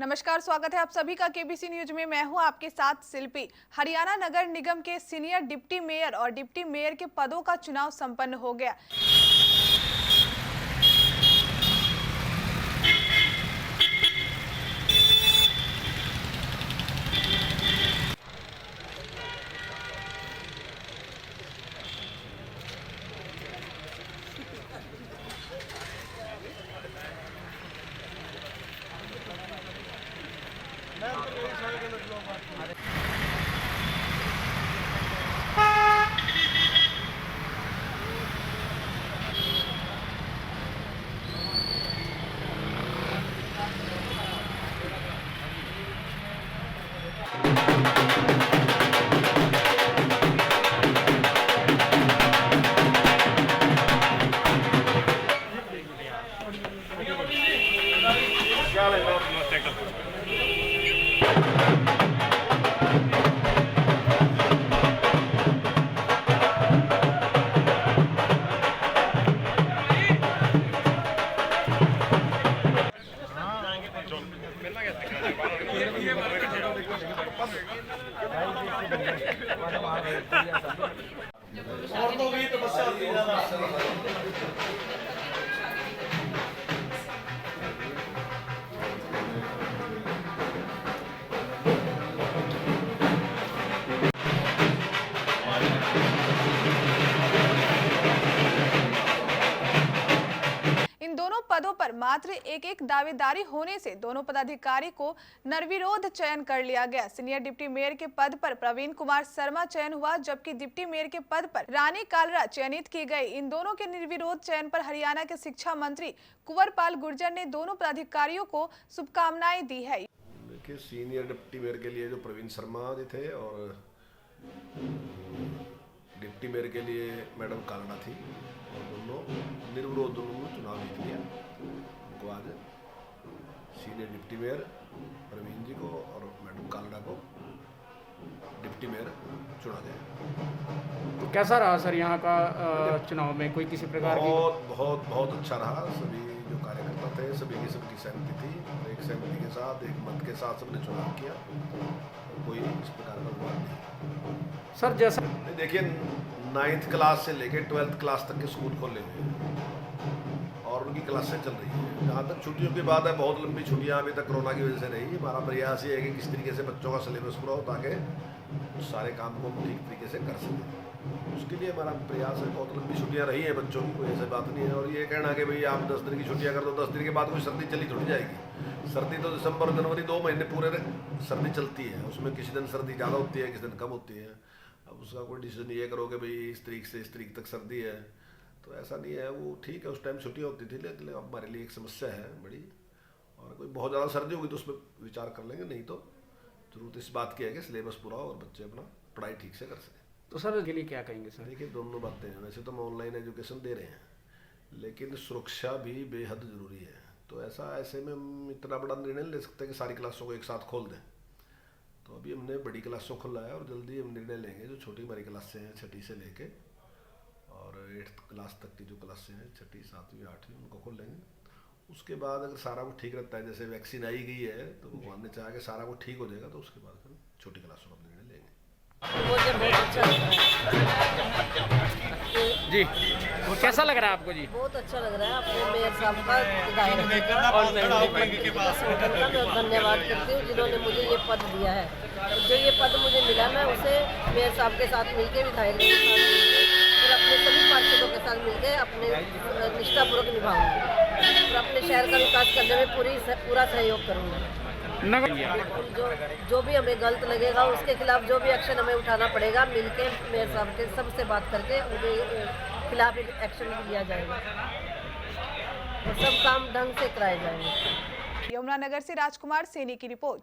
नमस्कार, स्वागत है आप सभी का केबीसी न्यूज में। मैं हूं आपके साथ शिल्पी। हरियाणा नगर निगम के सीनियर डिप्टी मेयर और डिप्टी मेयर के पदों का चुनाव संपन्न हो गया। औरतों की तपस्या होती है ज़्यादा। इन दोनों पदों पर मात्र एक दावेदारी होने से दोनों पदाधिकारी को निर्विरोध चयन कर लिया गया। सीनियर डिप्टी मेयर के पद पर प्रवीण कुमार शर्मा चयन हुआ, जबकि डिप्टी मेयर के पद पर रानी कालरा चयनित की गई। इन दोनों के निर्विरोध चयन पर हरियाणा के शिक्षा मंत्री कुंवर पाल गुर्जर ने दोनों पदाधिकारियों को शुभकामनाएं दी है। देखिए, सीनियर डिप्टी मेयर के लिए जो प्रवीण शर्मा जी थे और डिप्टी मेयर के लिए मैडम कालड़ा थी, और दोनों निर्विरोध दोनों चुनाव जीत लिया। उनको आज सीनियर डिप्टी मेयर प्रवीण जी को और मैडम कालड़ा को डिप्टी मेयर चुना गया। तो कैसा रहा सर यहाँ का चुनाव में? कोई किसी प्रकार की बहुत अच्छा रहा। सभी जो कार्यकर्ता थे सभी की सबकी सहमति थी, एक सहमति के साथ एक मत के साथ सबने चुनाव किया। कोई इस प्रकार का विवाद नहीं सर। जैसा देखिए, 9th क्लास से लेकर 12th क्लास तक के स्कूल खोले हुए हैं और उनकी क्लासें चल रही हैं। जहाँ तक छुट्टियों की बात है, बहुत लंबी छुट्टियाँ अभी तक कोरोना की वजह से रही। हमारा प्रयास ये है कि किस तरीके से बच्चों का सिलेबस पूरा हो ताकि उस सारे काम को ठीक तरीके से कर सकें। उसके लिए हमारा प्रयास है। बहुत लंबी छुट्टियाँ रही हैं बच्चों की, कोई ऐसी बात नहीं है। और ये कहना कि भाई आप 10 दिन की छुट्टियाँ कर दो, 10 दिन के बाद कोई सर्दी चली थोड़ी जाएगी। सर्दी तो दिसंबर जनवरी 2 महीने पूरे सर्दी चलती है। उसमें किसी दिन सर्दी ज़्यादा होती है, किसी दिन कम होती है। अब उसका कोई डिसीजन ये करो कि भाई इस तारीख से इस तारीख तक सर्दी है, तो ऐसा नहीं है। वो ठीक है, उस टाइम छुट्टियाँ होती थी, लेकिन अब हमारे लिए एक समस्या है बड़ी। और कोई बहुत ज़्यादा सर्दी होगी तो उसमें विचार कर लेंगे, नहीं तो जरूरत इस बात की है कि सिलेबस पूरा हो और बच्चे अपना पढ़ाई ठीक से कर सकें। तो सर के लिए क्या कहेंगे सर? देखिए, दोनों बातें हैं। वैसे तो हम ऑनलाइन एजुकेशन दे रहे हैं, लेकिन सुरक्षा भी बेहद ज़रूरी है। तो ऐसे में हम इतना बड़ा निर्णय ले सकते हैं कि सारी क्लासों को एक साथ खोल दें। तो अभी हमने बड़ी क्लासों खोला है और जल्दी हम निर्णय लेंगे। जो छोटी हमारी क्लासें हैं 6ठी से लेके और 8th क्लास तक की जो क्लासें हैं 6ठी 7वीं 8वीं उनको खोल लेंगे। उसके बाद अगर सारा कुछ ठीक रहता है, जैसे वैक्सीन आई गई है, तो भगवान ने चाहा कि सारा कुछ ठीक हो जाएगा, तो उसके बाद फिर छोटी क्लासों का निर्णय लेंगे। मुझे बहुत अच्छा लग रहा है जी। वो कैसा लग रहा है आपको जी? बहुत अच्छा लग रहा है। अपने मेयर साहब का मैं धन्यवाद करती हूँ जिन्होंने मुझे ये पद दिया है। जो ये पद मुझे मिला, मैं उसे मेयर साहब के साथ मिलकर, विधायक के साथ मिलकर और अपने सभी पार्षदों के साथ मिलकर अपने निष्ठापूर्वक निभाऊंगी और अपने शहर का विकास करने में पूरा सहयोग करूँगी। जो भी हमें गलत लगेगा उसके खिलाफ जो भी एक्शन हमें उठाना पड़ेगा, मिलके मेयर साहब के सबसे बात करके उनके खिलाफ एक एक्शन लिया जाएगा और सब काम ढंग से कराए जाएंगे। यमुनानगर से राजकुमार सैनी की रिपोर्ट।